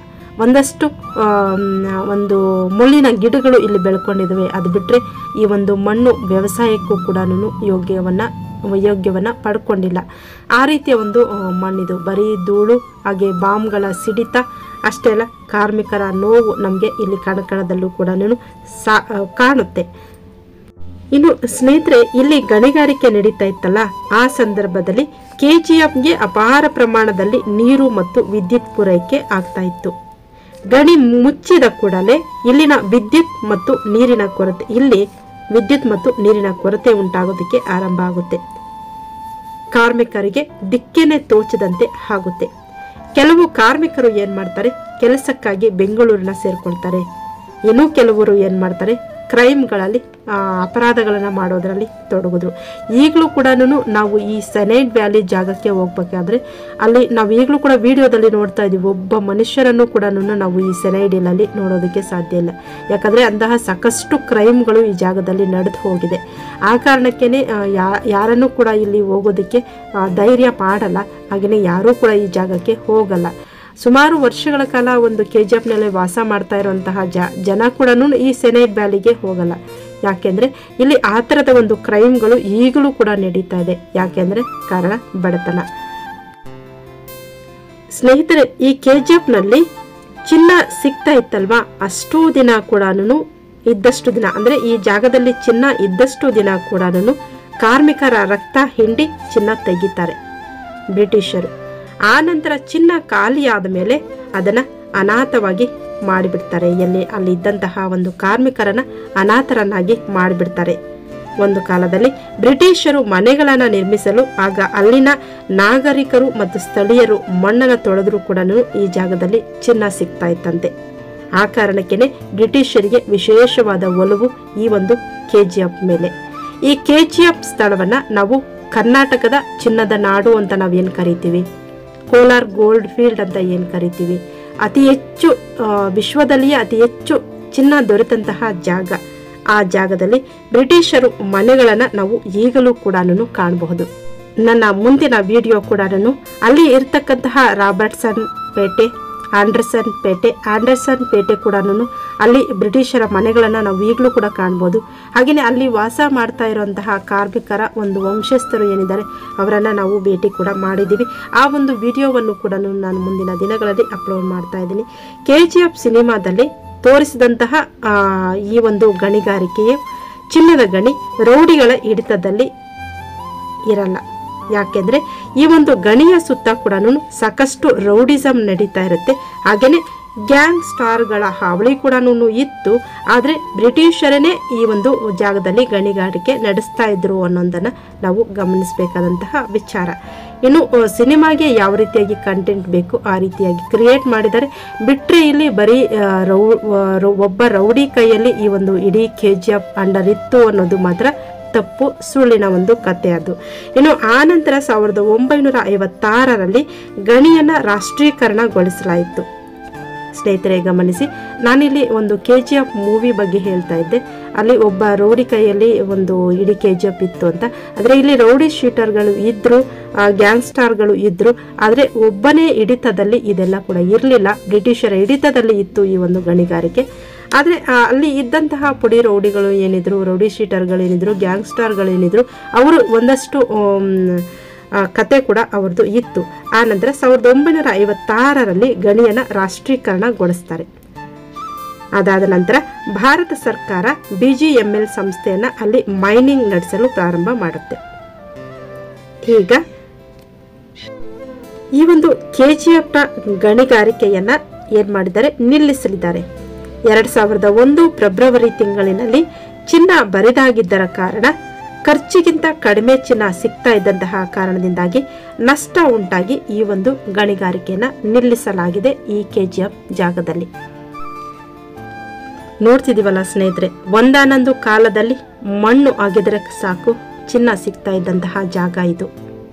Speaker 1: ಒಂದಷ್ಟು ಒಂದು ಮುಳ್ಳಿನ ಗಿಡಗಳು ಇಲ್ಲಿ ಬೆಳ್ಕೊಂಡಿದ್ದಾವೆ. ಅದು ಬಿಟ್ಟರೆ ಈ ಒಂದು ಮಣ್ಣು ವ್ಯವಸಾಯಕ್ಕೂ ಕೂಡ ಯೋಗ್ಯವನ್ನ ಪಡ್ಕೊಂಡಿಲ್ಲ. ಆ ರೀತಿಯ ಒಂದು ಮಣ್ಣಿದು, ಬರೀ ಧೂಳು, ಹಾಗೆ ಬಾಂಬ್ಗಳ ಸಿಡಿತ ಅಷ್ಟೇ ಅಲ್ಲ, ಕಾರ್ಮಿಕರ ನೋವು ನಮಗೆ ಇಲ್ಲಿ ಕಣಕಣದಲ್ಲೂ ಕೂಡ ಕಾಣುತ್ತೆ. ಇನ್ನು ಸ್ನೇಹಿತರೆ, ಇಲ್ಲಿ ಗಣಿಗಾರಿಕೆ ನಡೀತಾ ಇತ್ತಲ್ಲ, ಆ ಸಂದರ್ಭದಲ್ಲಿ KGFಗೆ ಅಪಾರ ಪ್ರಮಾಣದಲ್ಲಿ ನೀರು ಮತ್ತು ವಿದ್ಯುತ್ ಪೂರೈಕೆ ಆಗ್ತಾ ಇತ್ತು. ಗಣಿ ಮುಚ್ಚಿದ ಕೂಡಲೇ ಇಲ್ಲಿನ ವಿದ್ಯುತ್ ಮತ್ತು ನೀರಿನ ಕೊರತೆ ಉಂಟಾಗೋದಕ್ಕೆ ಆರಂಭ ಆಗುತ್ತೆ. ಕಾರ್ಮಿಕರಿಗೆ ದಿಕ್ಕೇನೆ ತೋಚದಂತೆ ಆಗುತ್ತೆ. ಕೆಲವು ಕಾರ್ಮಿಕರು ಏನ್ ಮಾಡ್ತಾರೆ, ಕೆಲಸಕ್ಕಾಗಿ ಬೆಂಗಳೂರಿನ ಸೇರ್ಕೊಳ್ತಾರೆ. ಇನ್ನೂ ಕೆಲವರು ಏನ್ ಮಾಡ್ತಾರೆ, ಕ್ರೈಮ್ಗಳಲ್ಲಿ ಅಪರಾಧಗಳನ್ನು ಮಾಡೋದರಲ್ಲಿ ತೊಡಗಿದ್ರು. ಈಗಲೂ ಕೂಡ ನಾವು ಈ ಸೆನೈಡ್ ವ್ಯಾಲಿ ಜಾಗಕ್ಕೆ ಹೋಗ್ಬೇಕಾದ್ರೆ ಅಲ್ಲಿ ನಾವು ಈಗಲೂ ಕೂಡ ವಿಡಿಯೋದಲ್ಲಿ ನೋಡ್ತಾ ಇದ್ದೀವಿ, ಒಬ್ಬ ಮನುಷ್ಯರನ್ನು ಕೂಡ ನಾವು ಈ ಸೆನೈಡ್ ಹಿಲ್ಲಲ್ಲಿ ನೋಡೋದಕ್ಕೆ ಸಾಧ್ಯ ಇಲ್ಲ. ಯಾಕಂದರೆ ಅಂತಹ ಸಾಕಷ್ಟು ಕ್ರೈಮ್ಗಳು ಈ ಜಾಗದಲ್ಲಿ ನಡೆದು ಹೋಗಿದೆ. ಆ ಕಾರಣಕ್ಕೇ ಯಾರನ್ನೂ ಕೂಡ ಇಲ್ಲಿ ಹೋಗೋದಕ್ಕೆ ಧೈರ್ಯ ಮಾಡಲ್ಲ, ಹಾಗೆಯೇ ಯಾರೂ ಕೂಡ ಈ ಜಾಗಕ್ಕೆ ಹೋಗಲ್ಲ. ಸುಮಾರು ವರ್ಷಗಳ ಕಾಲ ಒಂದು KGFನಲ್ಲಿ ವಾಸ ಮಾಡ್ತಾ ಇರುವಂತಹ ಜನ ಕೂಡ ಈ ಸೆನೈಡ್ ವ್ಯಾಲಿಗೆ ಹೋಗಲ್ಲ. ಯಾಕೆಂದರೆ ಇಲ್ಲಿ ಆ ಥರದ ಒಂದು ಕ್ರೈಮ್ಗಳು ಈಗಲೂ ಕೂಡ ನಡೀತಾ ಇದೆ. ಯಾಕೆಂದರೆ ಕಾರಣ ಬಡತನ. ಸ್ನೇಹಿತರೆ, ಈ KGFನಲ್ಲಿ ಚಿನ್ನ ಸಿಗ್ತಾ ಇತ್ತಲ್ವಾ, ಅಷ್ಟೂ ದಿನ ಕೂಡ ಇದ್ದಷ್ಟು ದಿನ ಅಂದರೆ ಈ ಜಾಗದಲ್ಲಿ ಚಿನ್ನ ಇದ್ದಷ್ಟು ದಿನ ಕೂಡ ಕಾರ್ಮಿಕರ ರಕ್ತ ಹಿಂಡಿ ಚಿನ್ನ ತೆಗಿತಾರೆ ಬ್ರಿಟಿಷರು. ಆ ನಂತರ ಚಿನ್ನ ಖಾಲಿಯಾದ ಮೇಲೆ ಅದನ್ನು ಅನಾಥವಾಗಿ ಮಾಡಿಬಿಡ್ತಾರೆ. ಅಲ್ಲಿ ಇದ್ದಂತಹ ಒಂದು ಕಾರ್ಮಿಕರನ್ನ ಅನಾಥರನ್ನಾಗಿ ಮಾಡಿಬಿಡ್ತಾರೆ. ಒಂದು ಕಾಲದಲ್ಲಿ ಬ್ರಿಟಿಷರು ಮನೆಗಳನ್ನು ನಿರ್ಮಿಸಲು ಆಗ ಅಲ್ಲಿನ ನಾಗರಿಕರು ಮತ್ತು ಸ್ಥಳೀಯರು ಮಣ್ಣನ್ನು ತೊಳೆದರೂ ಕೂಡ ಈ ಜಾಗದಲ್ಲಿ ಚಿನ್ನ ಸಿಗ್ತಾ ಇತ್ತಂತೆ. ಆ ಕಾರಣಕ್ಕೇನೆ ಬ್ರಿಟಿಷರಿಗೆ ವಿಶೇಷವಾದ ಒಲವು ಈ ಒಂದು KGF ಮೇಲೆ. ಈ KGF ಸ್ಥಳವನ್ನ ನಾವು ಕರ್ನಾಟಕದ ಚಿನ್ನದ ನಾಡು ಅಂತ ನಾವೇನು ಕರಿತೀವಿ, ಕೋಲಾರ್ ಗೋಲ್ಡ್ ಫೀಲ್ಡ್ ಅಂತ ಏನು ಕರಿತೀವಿ, ಅತಿ ಹೆಚ್ಚು ವಿಶ್ವದಲ್ಲಿಯೇ ಅತಿ ಹೆಚ್ಚು ಚಿನ್ನ ದೊರೆತಂತಹ ಜಾಗ. ಆ ಜಾಗದಲ್ಲಿ ಬ್ರಿಟಿಷರು ಮನೆಗಳನ್ನು ನಾವು ಈಗಲೂ ಕೂಡ ಕಾಣಬಹುದು. ನನ್ನ ಮುಂದಿನ ವಿಡಿಯೋ ಕೂಡ ಅಲ್ಲಿ ಇರ್ತಕ್ಕಂತಹ ರಾಬರ್ಟ್ಸನ್ ಪೇಟೆ, ಆಂಡರ್ಸನ್ ಪೇಟೆ ಕೂಡ ಅಲ್ಲಿ ಬ್ರಿಟಿಷರ ಮನೆಗಳನ್ನು ನಾವು ಈಗಲೂ ಕೂಡ ಕಾಣ್ಬೋದು. ಹಾಗೆಯೇ ಅಲ್ಲಿ ವಾಸ ಮಾಡ್ತಾ ಇರುವಂತಹ ಕಾರ್ಮಿಕರ ಒಂದು ವಂಶಸ್ಥರು ಏನಿದ್ದಾರೆ ಅವರನ್ನು ನಾವು ಭೇಟಿ ಕೂಡ ಮಾಡಿದ್ದೀವಿ. ಆ ಒಂದು ವಿಡಿಯೋವನ್ನು ಕೂಡ ನಾನು ಮುಂದಿನ ದಿನಗಳಲ್ಲಿ ಅಪ್ಲೋಡ್ ಮಾಡ್ತಾ ಇದ್ದೀನಿ. KGF ಸಿನಿಮಾದಲ್ಲಿ ತೋರಿಸಿದಂತಹ ಈ ಒಂದು ಗಣಿಗಾರಿಕೆಯು ಚಿನ್ನದ ಗಣಿ ರೌಡಿಗಳ ಹಿಡಿತದಲ್ಲಿ ಇರಲ್ಲ. ಯಾಕೆಂದರೆ ಈ ಒಂದು ಗಣಿಯ ಸುತ್ತ ಕೂಡ ಸಾಕಷ್ಟು ರೌಡಿಸಮ್ ನಡೀತಾ ಇರುತ್ತೆ. ಹಾಗೆಯೇ ಗ್ಯಾಂಗ್ ಸ್ಟಾರ್ಗಳ ಹಾವಳಿ ಕೂಡ ಇತ್ತು. ಆದರೆ ಬ್ರಿಟಿಷರನ್ನೇ ಈ ಒಂದು ಜಾಗದಲ್ಲಿ ಗಣಿಗಾರಿಕೆ ನಡೆಸ್ತಾ ಇದ್ರು ಅನ್ನೋದನ್ನು ನಾವು ಗಮನಿಸಬೇಕಾದಂತಹ ವಿಚಾರ. ಇನ್ನು ಸಿನಿಮಾಗೆ ಯಾವ ರೀತಿಯಾಗಿ ಕಂಟೆಂಟ್ ಬೇಕು ಆ ರೀತಿಯಾಗಿ ಕ್ರಿಯೇಟ್ ಮಾಡಿದ್ದಾರೆ. ಬಿಟ್ಟರೆ ಇಲ್ಲಿ ಬರೀ ಒಬ್ಬ ರೌಡಿ ಕೈಯಲ್ಲಿ ಈ ಒಂದು ಇಡೀ KGF ಅಂಡರ್ ಇತ್ತು ಅನ್ನೋದು ಮಾತ್ರ ತಪ್ಪು, ಸುಳ್ಳಿನ ಒಂದು ಕತೆ ಅದು. ಇನ್ನು ಆ ನಂತರ 1956ರಲ್ಲಿ ಗಣಿಯನ್ನು ರಾಷ್ಟ್ರೀಕರಣಗೊಳಿಸಲಾಯಿತು. ಸ್ನೇಹಿತರೆ ಗಮನಿಸಿ, ನಾನಿಲ್ಲಿ ಒಂದು KGF ಮೂವಿ ಬಗ್ಗೆ ಹೇಳ್ತಾ ಇದ್ದೆ. ಅಲ್ಲಿ ಒಬ್ಬ ರೌಡಿ ಕೈಯಲ್ಲಿ ಒಂದು ಇಡೀ KGF ಇತ್ತು ಅಂತ. ಆದರೆ ಇಲ್ಲಿ ರೌಡಿ ಶೀಟರ್ಗಳು ಇದ್ದರು, ಗ್ಯಾಂಗ್ಸ್ಟಾರ್ಗಳು ಇದ್ದರು. ಆದರೆ ಒಬ್ಬನೇ ಹಿಡಿತದಲ್ಲಿ ಇದೆಲ್ಲ ಕೂಡ ಇರಲಿಲ್ಲ. ಬ್ರಿಟಿಷರ ಹಿಡಿತದಲ್ಲಿ ಇತ್ತು ಈ ಒಂದು ಗಣಿಗಾರಿಕೆ. ಆದರೆ ಅಲ್ಲಿ ಇದ್ದಂತಹ ಪುಡಿ ರೌಡಿಗಳು ಏನಿದ್ರು, ರೌಡಿ ಶೀಟರ್ಗಳು ಏನಿದ್ರು, ಗ್ಯಾಂಗ್ಸ್ಟಾರ್ಗಳು ಏನಿದ್ರು, ಅವರು ಒಂದಷ್ಟು ಕತೆ ಕೂಡ ಅವ್ರದ್ದು ಇತ್ತು. ಆ ನಂತರ 1956ರಲ್ಲಿ ಗಣಿಯನ್ನು ರಾಷ್ಟ್ರೀಕರಣಗೊಳಿಸ್ತಾರೆ. ಅದಾದ ನಂತರ ಭಾರತ ಸರ್ಕಾರ BGML ಸಂಸ್ಥೆಯನ್ನು ಅಲ್ಲಿ ಮೈನಿಂಗ್ ನಡೆಸಲು ಪ್ರಾರಂಭ ಮಾಡುತ್ತೆ. ಈಗ ಈ ಒಂದು KGFನ ಗಣಿಗಾರಿಕೆಯನ್ನು ಏನು ಮಾಡಿದ್ದಾರೆ, ನಿಲ್ಲಿಸಲಿದ್ದಾರೆ. 2001 ಫೆಬ್ರವರಿ ತಿಂಗಳಿನಲ್ಲಿ ಚಿನ್ನ ಬರಿದಾಗಿದ್ದರ ಕಾರಣ ಖರ್ಚಿಗಿಂತ ಕಡಿಮೆ ಚಿನ್ನ ಸಿಗ್ತಾ ಇದ್ದಂತಹ ಕಾರಣದಿಂದಾಗಿ ನಷ್ಟ ಉಂಟಾಗಿ ಈ ಒಂದು ಗಣಿಗಾರಿಕೆಯನ್ನು ನಿಲ್ಲಿಸಲಾಗಿದೆ ಈ KGF ಜಾಗದಲ್ಲಿ. ನೋಡ್ತಿದೀವಲ್ಲ ಸ್ನೇಹಿತರೆ, ಒಂದಾನೊಂದು ಕಾಲದಲ್ಲಿ ಮಣ್ಣು ಆಗಿದ್ರೆ ಸಾಕು ಚಿನ್ನ ಸಿಗ್ತಾ ಇದ್ದಂತಹ ಜಾಗ ಇದು.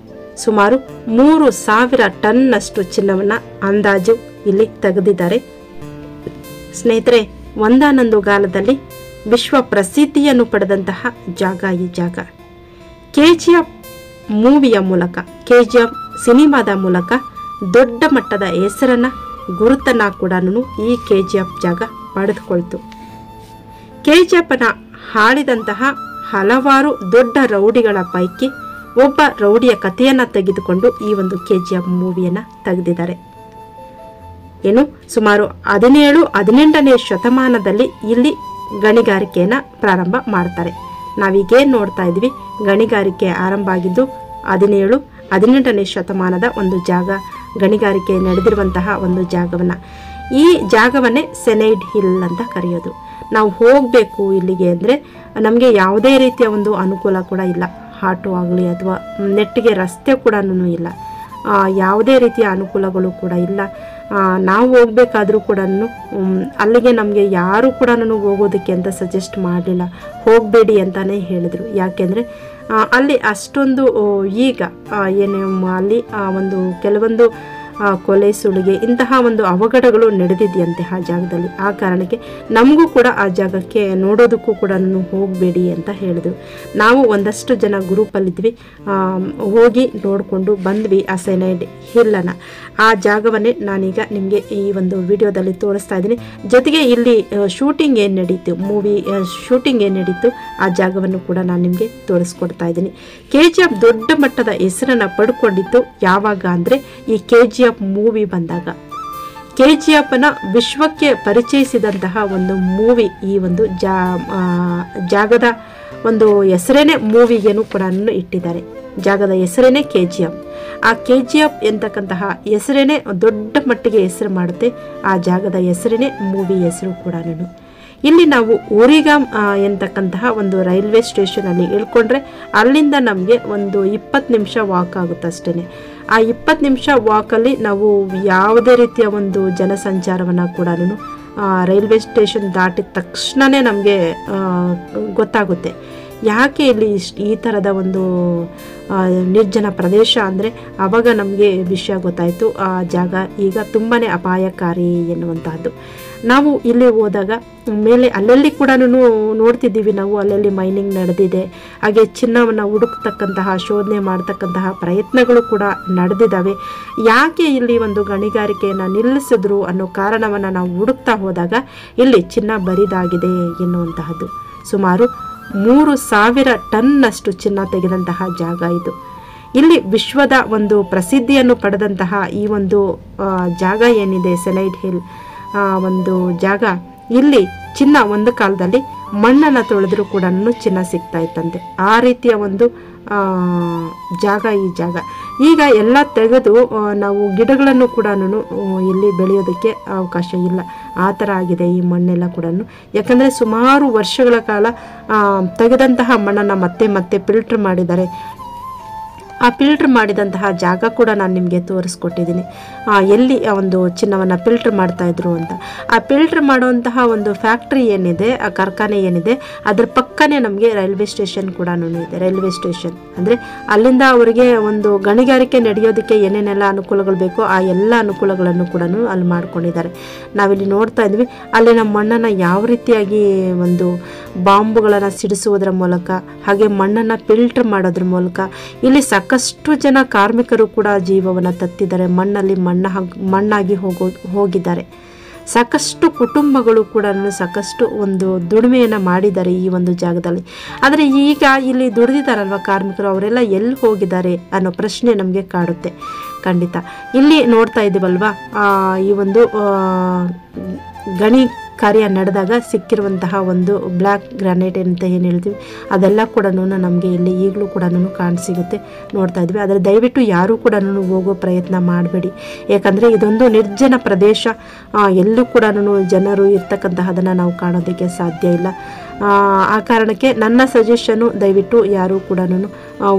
Speaker 1: ಸುಮಾರು 3000 ಟನ್ನಷ್ಟು ಚಿನ್ನವನ್ನು ಅಂದಾಜು ಇಲ್ಲಿ ತೆಗೆದಿದ್ದಾರೆ. ಸ್ನೇಹಿತರೆ, ಒಂದಾನೊಂದು ಕಾಲದಲ್ಲಿ ವಿಶ್ವ ಪ್ರಸಿದ್ಧಿಯನ್ನು ಪಡೆದಂತಹ ಜಾಗ ಈ ಜಾಗ. KGF ಮೂವಿಯ ಮೂಲಕ, KGF ಸಿನಿಮಾದ ಮೂಲಕ ದೊಡ್ಡ ಮಟ್ಟದ ಹೆಸರನ್ನ ಗುರುತನ್ನ ಕೂಡ ಈ KGF ಜಾಗ ಪಡೆದುಕೊಳ್ತು. KGFನ ಆಳಿದಂತಹ ಹಲವಾರು ದೊಡ್ಡ ರೌಡಿಗಳ ಪೈಕಿ ಒಬ್ಬ ರೌಡಿಯ ಕಥೆಯನ್ನು ತೆಗೆದುಕೊಂಡು ಈ ಒಂದು KGF ಮೂವಿಯನ್ನು ತೆಗೆದಿದ್ದಾರೆ. ಏನು ಸುಮಾರು 17-18ನೇ ಶತಮಾನದಲ್ಲಿ ಇಲ್ಲಿ ಗಣಿಗಾರಿಕೆಯನ್ನು ಪ್ರಾರಂಭ ಮಾಡ್ತಾರೆ. ನಾವೀಗೇನು ನೋಡ್ತಾ ಇದ್ವಿ, ಗಣಿಗಾರಿಕೆ ಆರಂಭ ಆಗಿದ್ದು 17-18ನೇ ಶತಮಾನದ ಒಂದು ಜಾಗ, ಗಣಿಗಾರಿಕೆ ನಡೆದಿರುವಂತಹ ಒಂದು ಜಾಗವನ್ನು. ಈ ಜಾಗವನ್ನೇ ಸೆನೈಡ್ ಹಿಲ್ ಅಂತ ಕರೆಯೋದು. ನಾವು ಹೋಗಬೇಕು ಇಲ್ಲಿಗೆ ಅಂದರೆ ನಮಗೆ ಯಾವುದೇ ರೀತಿಯ ಒಂದು ಅನುಕೂಲ ಕೂಡ ಇಲ್ಲ. ಆಟೋ ಆಗಲಿ ಅಥವಾ ನೆಟ್ಟಿಗೆ ರಸ್ತೆ ಕೂಡ ಇಲ್ಲ, ಯಾವುದೇ ರೀತಿಯ ಅನುಕೂಲಗಳು ಕೂಡ ಇಲ್ಲ. ನಾವು ಹೋಗ್ಬೇಕಾದ್ರೂ ಕೂಡ ಅಲ್ಲಿಗೆ ನಮಗೆ ಯಾರು ಕೂಡ ಹೋಗೋದಕ್ಕೆ ಅಂತ ಸಜೆಸ್ಟ್ ಮಾಡಲಿಲ್ಲ, ಹೋಗಬೇಡಿ ಅಂತಲೇ ಹೇಳಿದರು. ಯಾಕೆಂದರೆ ಅಲ್ಲಿ ಅಷ್ಟೊಂದು ಈಗ ಏನು ಅಲ್ಲಿ ಒಂದು ಕೆಲವೊಂದು ಕೊಲೆ ಸುಲಿಗೆ ಇಂತಹ ಒಂದು ಅವಘಡಗಳು ನಡೆದಿದೆಯಂತೆ ಆ ಜಾಗದಲ್ಲಿ. ಆ ಕಾರಣಕ್ಕೆ ನಮಗೂ ಕೂಡ ಆ ಜಾಗಕ್ಕೆ ನೋಡೋದಕ್ಕೂ ಕೂಡ ಹೋಗಬೇಡಿ ಅಂತ ಹೇಳಿದ್ರು. ನಾವು ಒಂದಷ್ಟು ಜನ ಗ್ರೂಪಲ್ಲಿದ್ವಿ, ಹೋಗಿ ನೋಡಿಕೊಂಡು ಬಂದ್ವಿ ಆ ಸೆನೈಡ್ ಹಿಲ್ಲನ್ನು. ಆ ಜಾಗವನ್ನೇ ನಾನೀಗ ನಿಮಗೆ ಈ ಒಂದು ವಿಡಿಯೋದಲ್ಲಿ ತೋರಿಸ್ತಾ ಇದ್ದೀನಿ. ಜೊತೆಗೆ ಇಲ್ಲಿ ಶೂಟಿಂಗ್ ಏನು ನಡೀತು, ಮೂವಿ ಶೂಟಿಂಗ್ ಏನು ನಡೀತು ಆ ಜಾಗವನ್ನು ಕೂಡ ನಾನು ನಿಮಗೆ ತೋರಿಸ್ಕೊಡ್ತಾ ಇದ್ದೀನಿ. KGF ದೊಡ್ಡ ಮಟ್ಟದ ಹೆಸರನ್ನು ಪಡ್ಕೊಂಡಿತ್ತು ಯಾವಾಗ ಅಂದರೆ ಈ KGF KGF ಮೂವಿ ಬಂದಾಗ KGFನ ವಿಶ್ವಕ್ಕೆ ಪರಿಚಯಿಸಿದಂತಹ ಒಂದು ಮೂವಿ ಈ ಒಂದು ಜಾಗದ ಒಂದು ಹೆಸರೇನೆ ಮೂವಿಗೇನು ಕೂಡ ಇಟ್ಟಿದ್ದಾರೆ. ಜಾಗದ ಹೆಸರೇನೆ KGF. ಆ KGF ಎಂತಕ್ಕಂತಹ ಹೆಸರೇನೆ ದೊಡ್ಡ ಮಟ್ಟಿಗೆ ಹೆಸರು ಮಾಡುತ್ತೆ. ಆ ಜಾಗದ ಹೆಸರೇನೆ ಮೂವಿ ಹೆಸರು ಕೂಡ. ಇಲ್ಲಿ ನಾವು ಊರಿಗಾಮ್ ಎಂತಕ್ಕಂತಹ ಒಂದು ರೈಲ್ವೆ ಸ್ಟೇಷನಲ್ಲಿ ಇಳ್ಕೊಂಡ್ರೆ ಅಲ್ಲಿಂದ ನಮಗೆ ಒಂದು 20 ನಿಮಿಷ ವಾಕ್ ಆಗುತ್ತೆ ಅಷ್ಟೇ. ಆ 20 ನಿಮಿಷ ವಾಕಲ್ಲಿ ನಾವು ಯಾವುದೇ ರೀತಿಯ ಒಂದು ಜನಸಂಚಾರವನ್ನು ಕೂಡ ರೈಲ್ವೆ ಸ್ಟೇಷನ್ ದಾಟಿದ ತಕ್ಷಣವೇ ನಮಗೆ ಗೊತ್ತಾಗುತ್ತೆ. ಯಾಕೆ ಇಲ್ಲಿ ಈ ಥರದ ಒಂದು ನಿರ್ಜನ ಪ್ರದೇಶ ಅಂದರೆ ಆವಾಗ ನಮಗೆ ವಿಷಯ ಗೊತ್ತಾಯಿತು. ಆ ಜಾಗ ಈಗ ತುಂಬಾ ಅಪಾಯಕಾರಿ ಎನ್ನುವಂತಹದ್ದು. ನಾವು ಇಲ್ಲಿ ಹೋದಾಗ ಮೇಲೆ ಅಲ್ಲಲ್ಲಿ ಕೂಡ ನೋಡ್ತಿದ್ದೀವಿ ನಾವು, ಅಲ್ಲಲ್ಲಿ ಮೈನಿಂಗ್ ನಡೆದಿದೆ. ಹಾಗೆ ಚಿನ್ನವನ್ನು ಹುಡುಕ್ತಕ್ಕಂತಹ ಶೋಧನೆ ಮಾಡ್ತಕ್ಕಂತಹ ಪ್ರಯತ್ನಗಳು ಕೂಡ ನಡೆದಿದ್ದಾವೆ. ಯಾಕೆ ಇಲ್ಲಿ ಒಂದು ಗಣಿಗಾರಿಕೆಯನ್ನು ನಿಲ್ಲಿಸಿದ್ರು ಅನ್ನೋ ಕಾರಣವನ್ನು ನಾವು ಹುಡುಕ್ತಾ ಹೋದಾಗ ಇಲ್ಲಿ ಚಿನ್ನ ಬರಿದಾಗಿದೆ ಎನ್ನುವಂತಹದ್ದು. ಸುಮಾರು 3000 ಟನ್ನಷ್ಟು ಚಿನ್ನ ತೆಗೆದಂತಹ ಜಾಗ ಇದು. ಇಲ್ಲಿ ವಿಶ್ವದ ಒಂದು ಪ್ರಸಿದ್ಧಿಯನ್ನು ಪಡೆದಂತಹ ಈ ಒಂದು ಜಾಗ ಏನಿದೆ ಸೆನೈಡ್ ಹಿಲ್ ಒಂದು ಜಾಗ, ಇಲ್ಲಿ ಚಿನ್ನ ಒಂದು ಕಾಲದಲ್ಲಿ ಮಣ್ಣನ್ನು ತೊಳೆದ್ರೂ ಕೂಡ ಚಿನ್ನ ಸಿಗ್ತಾ ಇತ್ತಂತೆ. ಆ ರೀತಿಯ ಒಂದು ಜಾಗ ಈ ಜಾಗ. ಈಗ ಎಲ್ಲ ತೆಗೆದು ನಾವು ಗಿಡಗಳನ್ನು ಕೂಡ ಇಲ್ಲಿ ಬೆಳೆಯೋದಕ್ಕೆ ಅವಕಾಶ ಇಲ್ಲ. ಆ ಥರ ಆಗಿದೆ ಈ ಮಣ್ಣೆಲ್ಲ ಕೂಡ. ಯಾಕಂದರೆ ಸುಮಾರು ವರ್ಷಗಳ ಕಾಲ ತೆಗೆದಂತಹ ಮಣ್ಣನ್ನು ಮತ್ತೆ ಫಿಲ್ಟರ್ ಮಾಡಿದ್ದಾರೆ. ಆ ಫಿಲ್ಟರ್ ಮಾಡಿದಂತಹ ಜಾಗ ಕೂಡ ನಾನು ನಿಮಗೆ ತೋರಿಸ್ಕೊಟ್ಟಿದ್ದೀನಿ, ಎಲ್ಲಿ ಒಂದು ಚಿನ್ನವನ್ನು ಫಿಲ್ಟರ್ ಮಾಡ್ತಾಯಿದ್ರು ಅಂತ. ಆ ಫಿಲ್ಟರ್ ಮಾಡುವಂತಹ ಒಂದು ಫ್ಯಾಕ್ಟ್ರಿ ಏನಿದೆ, ಆ ಕಾರ್ಖಾನೆ ಏನಿದೆ, ಅದ್ರ ಪಕ್ಕನೇ ನಮಗೆ ರೈಲ್ವೆ ಸ್ಟೇಷನ್ ಕೂಡ ಇದೆ. ರೈಲ್ವೆ ಸ್ಟೇಷನ್ ಅಂದರೆ ಅಲ್ಲಿಂದ ಅವರಿಗೆ ಒಂದು ಗಣಿಗಾರಿಕೆ ನಡೆಯೋದಕ್ಕೆ ಏನೇನೆಲ್ಲ ಅನುಕೂಲಗಳು ಬೇಕೋ ಆ ಎಲ್ಲ ಅನುಕೂಲಗಳನ್ನು ಕೂಡ ಅಲ್ಲಿ ಮಾಡ್ಕೊಂಡಿದ್ದಾರೆ. ನಾವಿಲ್ಲಿ ನೋಡ್ತಾ ಇದ್ವಿ ಅಲ್ಲಿನ ಮಣ್ಣನ್ನು ಯಾವ ರೀತಿಯಾಗಿ ಒಂದು ಬಾಂಬುಗಳನ್ನು ಸಿಡಿಸುವುದರ ಮೂಲಕ, ಹಾಗೆ ಮಣ್ಣನ್ನು ಫಿಲ್ಟರ್ ಮಾಡೋದ್ರ ಮೂಲಕ ಇಲ್ಲಿ ಸಾಕಷ್ಟು ಜನ ಕಾರ್ಮಿಕರು ಕೂಡ ಜೀವವನ್ನು ತತ್ತಿದ್ದಾರೆ. ಮಣ್ಣಲ್ಲಿ ಮಣ್ಣಾಗಿ ಹೋಗಿದ್ದಾರೆ. ಸಾಕಷ್ಟು ಕುಟುಂಬಗಳು ಕೂಡ ಸಾಕಷ್ಟು ಒಂದು ದುಡಿಮೆಯನ್ನು ಮಾಡಿದ್ದಾರೆ ಈ ಒಂದು ಜಾಗದಲ್ಲಿ. ಆದರೆ ಈಗ ಇಲ್ಲಿ ದುಡಿದಿದ್ದಾರಲ್ವ ಕಾರ್ಮಿಕರು, ಅವರೆಲ್ಲ ಎಲ್ಲಿ ಹೋಗಿದ್ದಾರೆ ಅನ್ನೋ ಪ್ರಶ್ನೆ ನಮಗೆ ಕಾಡುತ್ತೆ. ಖಂಡಿತ ಇಲ್ಲಿ ನೋಡ್ತಾ ಇದ್ದೀವಲ್ವಾ, ಈ ಒಂದು ಗಣಿ ಕಾರ್ಯ ನಡೆದಾಗ ಸಿಕ್ಕಿರುವಂತಹ ಒಂದು ಬ್ಲ್ಯಾಕ್ ಗ್ರಾನೈಟ್ ಅಂತ ಏನು ಹೇಳ್ತೀವಿ ಅದೆಲ್ಲ ಕೂಡ ನಮಗೆ ಇಲ್ಲಿ ಈಗಲೂ ಕೂಡ ಕಾಣಸಿಗುತ್ತೆ, ನೋಡ್ತಾ ಇದ್ವಿ. ಆದರೆ ದಯವಿಟ್ಟು ಯಾರೂ ಕೂಡ ಹೋಗೋ ಪ್ರಯತ್ನ ಮಾಡಬೇಡಿ. ಯಾಕಂದರೆ ಇದೊಂದು ನಿರ್ಜನ ಪ್ರದೇಶ, ಎಲ್ಲೂ ಕೂಡ ಜನರು ಇರ್ತಕ್ಕಂತಹದನ್ನು ನಾವು ಕಾಣೋದಕ್ಕೆ ಸಾಧ್ಯ ಇಲ್ಲ. ಆ ಕಾರಣಕ್ಕೆ ನನ್ನ ಸಜೆಷನ್ನು, ದಯವಿಟ್ಟು ಯಾರೂ ಕೂಡ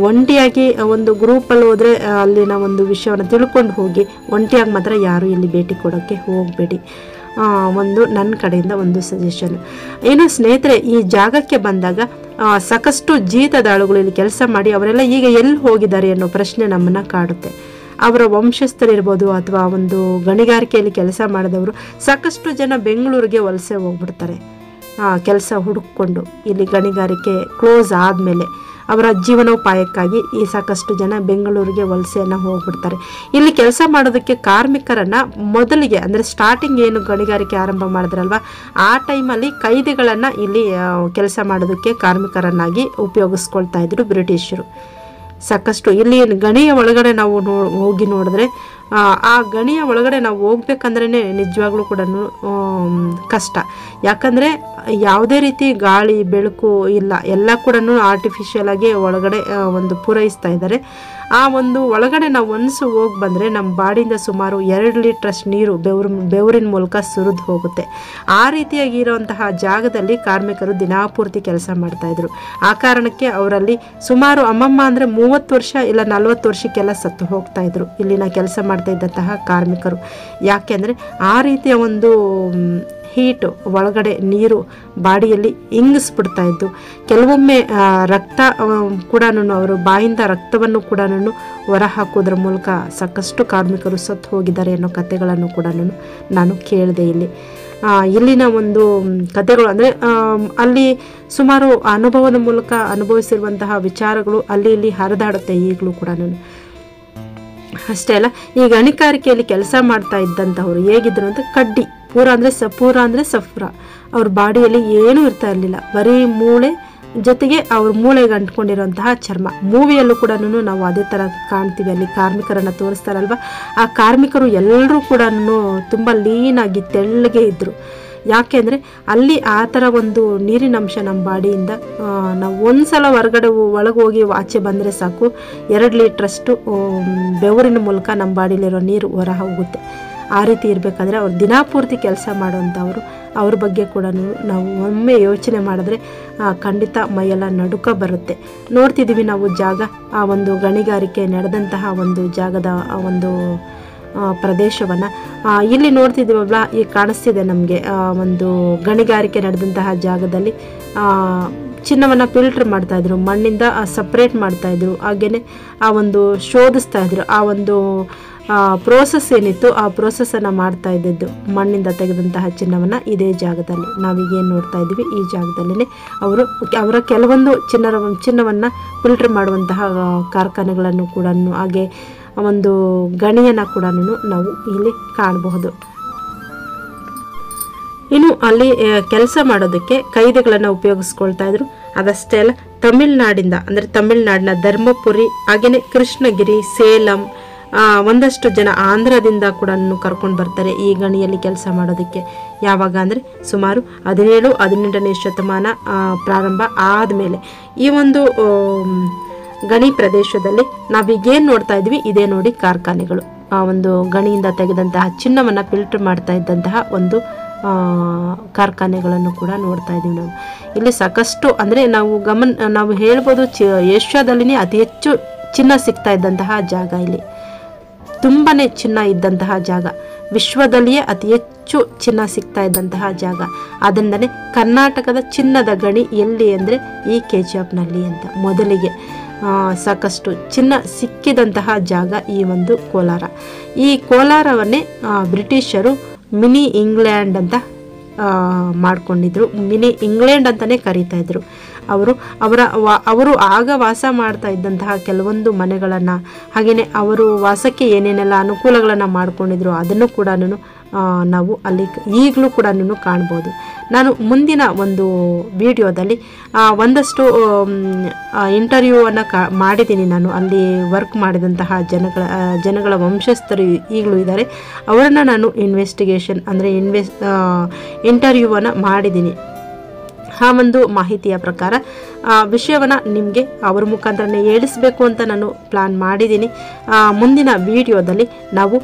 Speaker 1: ಒಂಟಿಯಾಗಿ ಒಂದು ಗ್ರೂಪಲ್ಲಿ ಹೋದರೆ ಅಲ್ಲಿನ ಒಂದು ವಿಷಯವನ್ನು ತಿಳ್ಕೊಂಡು ಹೋಗಿ, ಒಂಟಿಯಾಗಿ ಮಾತ್ರ ಯಾರೂ ಇಲ್ಲಿ ಭೇಟಿ ಕೊಡೋಕ್ಕೆ ಹೋಗಬೇಡಿ. ಒಂದು ನನ್ನ ಕಡೆಯಿಂದ ಒಂದು ಸಜೆಷನ್ ಏನು ಸ್ನೇಹಿತರೆ, ಈ ಜಾಗಕ್ಕೆ ಬಂದಾಗ ಸಾಕಷ್ಟು ಜೀತದಾಳುಗಳು ಇಲ್ಲಿ ಕೆಲಸ ಮಾಡಿ ಅವರೆಲ್ಲ ಈಗ ಎಲ್ಲಿ ಹೋಗಿದ್ದಾರೆ ಅನ್ನೋ ಪ್ರಶ್ನೆ ನಮ್ಮನ್ನು ಕಾಡುತ್ತೆ. ಅವರ ವಂಶಸ್ಥರಿರ್ಬೋದು ಅಥವಾ ಒಂದು ಗಣಿಗಾರಿಕೆಯಲ್ಲಿ ಕೆಲಸ ಮಾಡಿದವರು ಸಾಕಷ್ಟು ಜನ ಬೆಂಗಳೂರಿಗೆ ವಲಸೆ ಹೋಗ್ಬಿಡ್ತಾರೆ ಕೆಲಸ ಹುಡುಕೊಂಡು. ಇಲ್ಲಿ ಗಣಿಗಾರಿಕೆ ಕ್ಲೋಸ್ ಆದಮೇಲೆ ಅವರ ಜೀವನೋಪಾಯಕ್ಕಾಗಿ ಈ ಸಾಕಷ್ಟು ಜನ ಬೆಂಗಳೂರಿಗೆ ವಲಸೆಯನ್ನು ಹೋಗ್ಬಿಡ್ತಾರೆ. ಇಲ್ಲಿ ಕೆಲಸ ಮಾಡೋದಕ್ಕೆ ಕಾರ್ಮಿಕರನ್ನು ಮೊದಲಿಗೆ ಅಂದರೆ ಸ್ಟಾರ್ಟಿಂಗ್ ಏನು ಗಣಿಗಾರಿಕೆ ಆರಂಭ ಮಾಡಿದ್ರಲ್ವ ಆ ಟೈಮಲ್ಲಿ ಕೈದಿಗಳನ್ನು ಇಲ್ಲಿ ಕೆಲಸ ಮಾಡೋದಕ್ಕೆ ಕಾರ್ಮಿಕರನ್ನಾಗಿ ಉಪಯೋಗಿಸ್ಕೊಳ್ತಾ ಇದ್ರು ಬ್ರಿಟಿಷರು. ಸಾಕಷ್ಟು ಇಲ್ಲಿ ಗಣಿಯ ಒಳಗಡೆ ನಾವು ಹೋಗಿ ನೋಡಿದ್ರೆ ಆ ಗಣಿಯ ಒಳಗಡೆ ನಾವು ಹೋಗ್ಬೇಕಂದ್ರೇ ನಿಜವಾಗ್ಲೂ ಕೂಡ ಕಷ್ಟ. ಯಾಕಂದರೆ ಯಾವುದೇ ರೀತಿ ಗಾಳಿ ಬೆಳಕು ಇಲ್ಲ, ಎಲ್ಲ ಕೂಡ ಆರ್ಟಿಫಿಷಿಯಲ್ ಆಗಿ ಒಳಗಡೆ ಒಂದು ಪೂರೈಸ್ತಾ ಇದ್ದಾರೆ. ಆ ಒಂದು ಒಳಗಡೆ ನಾವು ಒನ್ಸು ಹೋಗಿ ಬಂದರೆ ನಮ್ಮ ಬಾಡಿಯಿಂದ ಸುಮಾರು 2 ಲೀಟ್ರಷ್ಟು ನೀರು ಬೆವರಿನ ಮೂಲಕ ಸುರಿದು ಹೋಗುತ್ತೆ. ಆ ರೀತಿಯಾಗಿ ಇರೋಂತಹ ಜಾಗದಲ್ಲಿ ಕಾರ್ಮಿಕರು ದಿನಾಪೂರ್ತಿ ಕೆಲಸ ಮಾಡ್ತಾಯಿದ್ರು. ಆ ಕಾರಣಕ್ಕೆ ಅವರಲ್ಲಿ ಸುಮಾರು ಅಮ್ಮಮ್ಮ ಅಂದರೆ 30 ವರ್ಷ ಇಲ್ಲ 40 ವರ್ಷಕ್ಕೆಲ್ಲ ಸತ್ತು ಹೋಗ್ತಾಯಿದ್ರು ಇಲ್ಲಿನ ಕೆಲಸ ಮಾಡ್ತಾ ಇದ್ದಂತಹ ಕಾರ್ಮಿಕರು. ಯಾಕೆ ಅಂದರೆ ಆ ರೀತಿಯ ಒಂದು ಹೀಟು, ಒಳಗಡೆ ನೀರು ಬಾಡಿಯಲ್ಲಿ ಇಂಗಿಸ್ಬಿಡ್ತಾ ಇದ್ದು, ಕೆಲವೊಮ್ಮೆ ರಕ್ತ ಕೂಡ ಅವರು ಬಾಯಿಂದ ರಕ್ತವನ್ನು ಕೂಡ ಹೊರ ಹಾಕೋದ್ರ ಮೂಲಕ ಸಾಕಷ್ಟು ಕಾರ್ಮಿಕರು ಸತ್ತು ಹೋಗಿದ್ದಾರೆ ಅನ್ನೋ ಕಥೆಗಳನ್ನು ಕೂಡ ನಾನು ಕೇಳಿದೆ. ಇಲ್ಲಿನ ಒಂದು ಕಥೆಗಳು ಅಂದರೆ ಅಲ್ಲಿ ಸುಮಾರು ಅನುಭವದ ಮೂಲಕ ಅನುಭವಿಸಿರುವಂತಹ ವಿಚಾರಗಳು ಅಲ್ಲಿ ಇಲ್ಲಿ ಹರಿದಾಡುತ್ತೆ ಈಗಲೂ ಕೂಡ. ಅಷ್ಟೇ ಅಲ್ಲ, ಈ ಗಣಿಗಾರಿಕೆಯಲ್ಲಿ ಕೆಲಸ ಮಾಡ್ತಾ ಇದ್ದಂಥವ್ರು ಹೇಗಿದ್ರು ಅಂತ ಕಡ್ಡಿ ಪೂರ ಅಂದರೆ ಸಫ್ರ ಅವ್ರ ಬಾಡಿಯಲ್ಲಿ ಏನೂ ಇರ್ತಾ ಇರಲಿಲ್ಲ, ಬರೀ ಮೂಳೆ ಜೊತೆಗೆ ಅವ್ರ ಮೂಳೆಗೆ ಅಂಟ್ಕೊಂಡಿರುವಂತಹ ಚರ್ಮ. ಮೂವಿಯಲ್ಲೂ ಕೂಡ ನಾವು ಅದೇ ಥರ ಕಾಣ್ತೀವಿ, ಅಲ್ಲಿ ಕಾರ್ಮಿಕರನ್ನು ತೋರಿಸ್ತಾರಲ್ವ, ಆ ಕಾರ್ಮಿಕರು ಎಲ್ಲರೂ ಕೂಡ ತುಂಬ ಲೀನಾಗಿ ತೆಳ್ಳಗೆ ಇದ್ದರು. ಯಾಕೆಂದರೆ ಅಲ್ಲಿ ಆ ಥರ ಒಂದು ನೀರಿನ ಅಂಶ ನಮ್ಮ ಬಾಡಿಯಿಂದ ನಾವು ಒಂದು ಸಲ ಒಳಗೆ ಹೋಗಿ ಆಚೆ ಬಂದರೆ ಸಾಕು 2 ಲೀಟ್ರಷ್ಟು ಬೆವರಿನ ಮೂಲಕ ನಮ್ಮ ಬಾಡಿಲಿರೋ ನೀರು ಹೊರ ಹೋಗುತ್ತೆ. ಆ ರೀತಿ ಇರಬೇಕಾದ್ರೆ ಅವ್ರು ದಿನಪೂರ್ತಿ ಕೆಲಸ ಮಾಡೋವಂಥವ್ರು. ಅವ್ರ ಬಗ್ಗೆ ಕೂಡ ನಾವು ಒಮ್ಮೆ ಯೋಚನೆ ಮಾಡಿದ್ರೆ ಖಂಡಿತ ಮೈಯೆಲ್ಲ ನಡುಕ ಬರುತ್ತೆ. ನೋಡ್ತಿದ್ದೀವಿ ನಾವು ಜಾಗ, ಆ ಒಂದು ಗಣಿಗಾರಿಕೆ ನಡೆದಂತಹ ಒಂದು ಜಾಗದ ಒಂದು ಪ್ರದೇಶವನ್ನು ಇಲ್ಲಿ ನೋಡ್ತಿದ್ದೀವಲ್ಲ, ಈಗ ಕಾಣಿಸ್ತಿದೆ ನಮಗೆ. ಒಂದು ಗಣಿಗಾರಿಕೆ ನಡೆದಂತಹ ಜಾಗದಲ್ಲಿ ಚಿನ್ನವನ್ನು ಫಿಲ್ಟ್ರ್ ಮಾಡ್ತಾಯಿದ್ರು, ಮಣ್ಣಿಂದ ಸಪ್ರೇಟ್ ಮಾಡ್ತಾಯಿದ್ರು, ಹಾಗೆಯೇ ಆ ಒಂದು ಶೋಧಿಸ್ತಾಯಿದ್ರು. ಆ ಒಂದು ಪ್ರೋಸೆಸ್ ಏನಿತ್ತು ಆ ಪ್ರೋಸೆಸ್ಸನ್ನು ಮಾಡ್ತಾ ಇದ್ದದ್ದು ಮಣ್ಣಿಂದ ತೆಗೆದಂತಹ ಚಿನ್ನವನ್ನು ಇದೇ ಜಾಗದಲ್ಲಿ ನಾವೀಗೇನು ನೋಡ್ತಾ ಇದ್ದೀವಿ ಈ ಜಾಗದಲ್ಲೇ ಅವರ ಕೆಲವೊಂದು ಚಿನ್ನವನ್ನು ಫಿಲ್ಟರ್ ಮಾಡುವಂತಹ ಕಾರ್ಖಾನೆಗಳನ್ನು ಕೂಡ ಹಾಗೆ ಒಂದು ಗಣಿಯನ್ನು ಕೂಡ ನಾವು ಇಲ್ಲಿ ಕಾಣಬಹುದು. ಇನ್ನು ಅಲ್ಲಿ ಕೆಲಸ ಮಾಡೋದಕ್ಕೆ ಕೈದಿಗಳನ್ನು ಉಪಯೋಗಿಸ್ಕೊಳ್ತಾ ಇದ್ರು. ಅದಷ್ಟೇ ಅಲ್ಲ, ತಮಿಳ್ನಾಡಿಂದ ಅಂದರೆ ತಮಿಳ್ನಾಡಿನ ಧರ್ಮಪುರಿ ಹಾಗೆಯೇ ಕೃಷ್ಣಗಿರಿ, ಸೇಲಂ, ಒಂದಷ್ಟು ಜನ ಆಂಧ್ರದಿಂದ ಕೂಡ ಕರ್ಕೊಂಡು ಬರ್ತಾರೆ ಈ ಗಣಿಯಲ್ಲಿ ಕೆಲಸ ಮಾಡೋದಕ್ಕೆ. ಯಾವಾಗ ಅಂದರೆ ಸುಮಾರು 17-18ನೇ ಶತಮಾನ ಪ್ರಾರಂಭ ಆದಮೇಲೆ ಈ ಒಂದು ಗಣಿ ಪ್ರದೇಶದಲ್ಲಿ ನಾವೀಗೇನು ನೋಡ್ತಾ ಇದ್ವಿ ಇದೇ ನೋಡಿ ಕಾರ್ಖಾನೆಗಳು. ಆ ಒಂದು ಗಣಿಯಿಂದ ತೆಗೆದಂತಹ ಚಿನ್ನವನ್ನು ಫಿಲ್ಟರ್ ಮಾಡ್ತಾ ಇದ್ದಂತಹ ಒಂದು ಕಾರ್ಖಾನೆಗಳನ್ನು ಕೂಡ ನೋಡ್ತಾ ಇದ್ದೀವಿ ನಾವು. ಇಲ್ಲಿ ಸಾಕಷ್ಟು ಅಂದರೆ ನಾವು ಹೇಳ್ಬೋದು ಏಷ್ಯಾದಲ್ಲಿನೇ ಅತಿ ಹೆಚ್ಚು ಚಿನ್ನ ಸಿಗ್ತಾ ಇದ್ದಂತಹ ಜಾಗ, ಇಲ್ಲಿ ತುಂಬಾ ಚಿನ್ನ ಇದ್ದಂತಹ ಜಾಗ, ವಿಶ್ವದಲ್ಲಿಯೇ ಅತಿ ಹೆಚ್ಚು ಚಿನ್ನ ಸಿಗ್ತಾ ಇದ್ದಂತಹ ಜಾಗ. ಅದರಿಂದನೇ ಕರ್ನಾಟಕದ ಚಿನ್ನದ ಗಣಿ ಎಲ್ಲಿ ಅಂದರೆ ಈ ಕೆಜಿಎಫ್ನಲ್ಲಿ ಅಂತ ಮೊದಲಿಗೆ ಸಾಕಷ್ಟು ಚಿನ್ನ ಸಿಕ್ಕಿದಂತಹ ಜಾಗ ಈ ಒಂದು ಕೋಲಾರ. ಈ ಕೋಲಾರವನ್ನೇ ಬ್ರಿಟಿಷರು ಮಿನಿ ಇಂಗ್ಲೆಂಡ್ ಅಂತ ಮಾಡ್ಕೊಂಡಿದ್ರು, ಮಿನಿ ಇಂಗ್ಲೆಂಡ್ ಅಂತಲೇ ಕರೀತಾ ಇದ್ರು. ಅವರು ಆಗ ವಾಸ ಮಾಡ್ತಾ ಇದ್ದಂತಹ ಕೆಲವೊಂದು ಮನೆಗಳನ್ನು ಹಾಗೆಯೇ ಅವರು ವಾಸಕ್ಕೆ ಏನೇನೆಲ್ಲ ಅನುಕೂಲಗಳನ್ನು ಮಾಡ್ಕೊಂಡಿದ್ರು ಅದನ್ನು ಕೂಡ ನಾವು ಅಲ್ಲಿ ಈಗಲೂ ಕೂಡ ಕಾಣ್ಬೋದು. ನಾನು ಮುಂದಿನ ಒಂದು ವಿಡಿಯೋದಲ್ಲಿ ಒಂದಷ್ಟು ಇಂಟರ್ವ್ಯೂವನ್ನು ಮಾಡಿದ್ದೀನಿ. ನಾನು ಅಲ್ಲಿ ವರ್ಕ್ ಮಾಡಿದಂತಹ ಜನಗಳ ವಂಶಸ್ಥರು ಈಗಲೂ ಇದ್ದಾರೆ. ಅವರನ್ನು ನಾನು ಇನ್ವೆಸ್ಟಿಗೇಷನ್ ಅಂದರೆ ಇಂಟರ್ವ್ಯೂವನ್ನು ಮಾಡಿದ್ದೀನಿ. ಆ ಒಂದು ಮಾಹಿತಿಯ ಪ್ರಕಾರ ವಿಷಯವನ್ನು ನಿಮಗೆ ಅವ್ರ ಮುಖಾಂತರನೇ ಹೇಳಿಸ್ಬೇಕು ಅಂತ ನಾನು ಪ್ಲಾನ್ ಮಾಡಿದ್ದೀನಿ. ಮುಂದಿನ ವಿಡಿಯೋದಲ್ಲಿ ನಾವು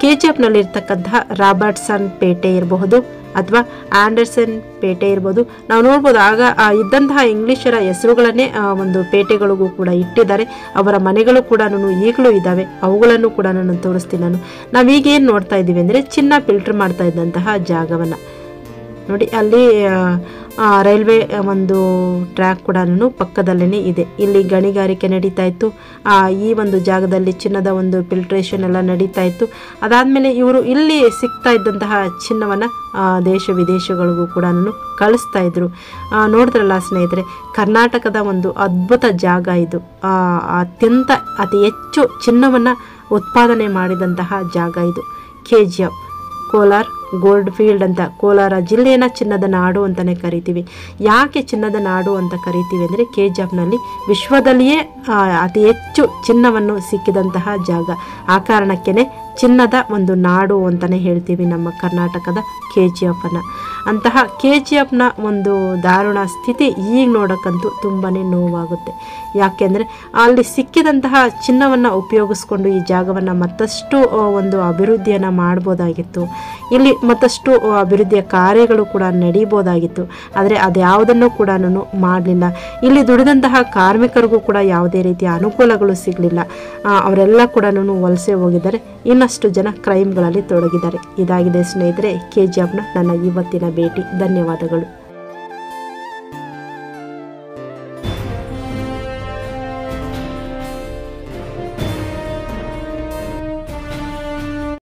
Speaker 1: ಕೆಜಿಎಫ್ನಲ್ಲಿರ್ತಕ್ಕಂತಹ ರಾಬರ್ಟ್ಸನ್ ಪೇಟೆ ಇರಬಹುದು ಅಥವಾ ಆಂಡರ್ಸನ್ ಪೇಟೆ ಇರ್ಬೋದು. ನಾವು ನೋಡ್ಬೋದು ಆಗ ಇದ್ದಂತಹ ಇಂಗ್ಲೀಷರ ಹೆಸರುಗಳನ್ನೇ ಒಂದು ಪೇಟೆಗಳಿಗೂ ಕೂಡ ಇಟ್ಟಿದ್ದಾರೆ. ಅವರ ಮನೆಗಳು ಕೂಡ ಈಗಲೂ ಇದ್ದಾವೆ, ಅವುಗಳನ್ನು ಕೂಡ ನಾನು ತೋರಿಸ್ತೀನಿ. ನಾವೀಗೇನು ನೋಡ್ತಾ ಇದ್ದೀವಿ ಅಂದರೆ ಚಿನ್ನ ಫಿಲ್ಟರ್ ಮಾಡ್ತಾ ಇದ್ದಂತಹ ಜಾಗವನ್ನು ನೋಡಿ. ಅಲ್ಲಿ ರೈಲ್ವೆ ಒಂದು ಟ್ರ್ಯಾಕ್ ಕೂಡ ಪಕ್ಕದಲ್ಲೇ ಇದೆ. ಇಲ್ಲಿ ಗಣಿಗಾರಿಕೆ ನಡೀತಾ ಇತ್ತು. ಈ ಒಂದು ಜಾಗದಲ್ಲಿ ಚಿನ್ನದ ಒಂದು ಫಿಲ್ಟ್ರೇಷನ್ ಎಲ್ಲ ನಡೀತಾ ಇತ್ತು. ಅದಾದಮೇಲೆ ಇವರು ಇಲ್ಲಿ ಸಿಗ್ತಾ ಇದ್ದಂತಹ ಚಿನ್ನವನ್ನು ದೇಶ ವಿದೇಶಗಳಿಗೂ ಕೂಡ ಕಳಿಸ್ತಾ ಇದ್ರು. ನೋಡಿದ್ರಲ್ಲ ಸ್ನೇಹಿತರೆ, ಕರ್ನಾಟಕದ ಒಂದು ಅದ್ಭುತ ಜಾಗ ಇದು. ಅತಿ ಹೆಚ್ಚು ಚಿನ್ನವನ್ನು ಉತ್ಪಾದನೆ ಮಾಡಿದಂತಹ ಜಾಗ ಇದು ಕೆಜಿಎಫ್, ಕೋಲಾರ್ ಗೋಲ್ಡ್ ಫೀಲ್ಡ್ ಅಂತ. ಕೋಲಾರ ಜಿಲ್ಲೆಯನ್ನು ಚಿನ್ನದ ನಾಡು ಅಂತಲೇ ಕರಿತೀವಿ. ಯಾಕೆ ಚಿನ್ನದ ನಾಡು ಅಂತ ಕರಿತೀವಿ ಅಂದರೆ ಕೆಜಿಎಫ್ನಲ್ಲಿ ವಿಶ್ವದಲ್ಲಿಯೇ ಅತಿ ಹೆಚ್ಚು ಚಿನ್ನವನ್ನು ಸಿಕ್ಕಿದಂತಹ ಜಾಗ. ಆ ಕಾರಣಕ್ಕೇ ಚಿನ್ನದ ಒಂದು ನಾಡು ಅಂತಲೇ ಹೇಳ್ತೀವಿ ನಮ್ಮ ಕರ್ನಾಟಕದ ಕೆಜಿಎಫನ್ನು. ಅಂತಹ ಕೆಜಿಎಫ್ನ ಒಂದು ದಾರುಣ ಸ್ಥಿತಿ ಈಗ ನೋಡೋಕ್ಕಂತೂ ತುಂಬಾ ನೋವಾಗುತ್ತೆ. ಯಾಕೆಂದರೆ ಅಲ್ಲಿ ಸಿಕ್ಕಿದಂತಹ ಚಿನ್ನವನ್ನು ಉಪಯೋಗಿಸ್ಕೊಂಡು ಈ ಜಾಗವನ್ನು ಮತ್ತಷ್ಟು ಒಂದು ಅಭಿವೃದ್ಧಿಯನ್ನು ಮಾಡ್ಬೋದಾಗಿತ್ತು. ಇಲ್ಲಿ ಮತ್ತಷ್ಟು ಅಭಿವೃದ್ಧಿಯ ಕಾರ್ಯಗಳು ಕೂಡ ನಡೀಬೋದಾಗಿತ್ತು. ಆದರೆ ಅದ್ಯಾವುದನ್ನು ಕೂಡ ಮಾಡಲಿಲ್ಲ. ಇಲ್ಲಿ ದುಡಿದಂತಹ ಕಾರ್ಮಿಕರಿಗೂ ಕೂಡ ಯಾವುದೇ ರೀತಿಯ ಅನುಕೂಲಗಳು ಸಿಗಲಿಲ್ಲ. ಅವರೆಲ್ಲ ಕೂಡ ವಲಸೆ ಹೋಗಿದ್ದಾರೆ. ಇನ್ನಷ್ಟು ಜನ ಕ್ರೈಮ್ಗಳಲ್ಲಿ ತೊಡಗಿದ್ದಾರೆ. ಇದಾಗಿದೆ ಸ್ನೇಹಿತರೆ ಕೆಜಿಎಫ್ನ ನನ್ನ ಇವತ್ತಿನ ಭೇಟಿ. ಧನ್ಯವಾದಗಳು.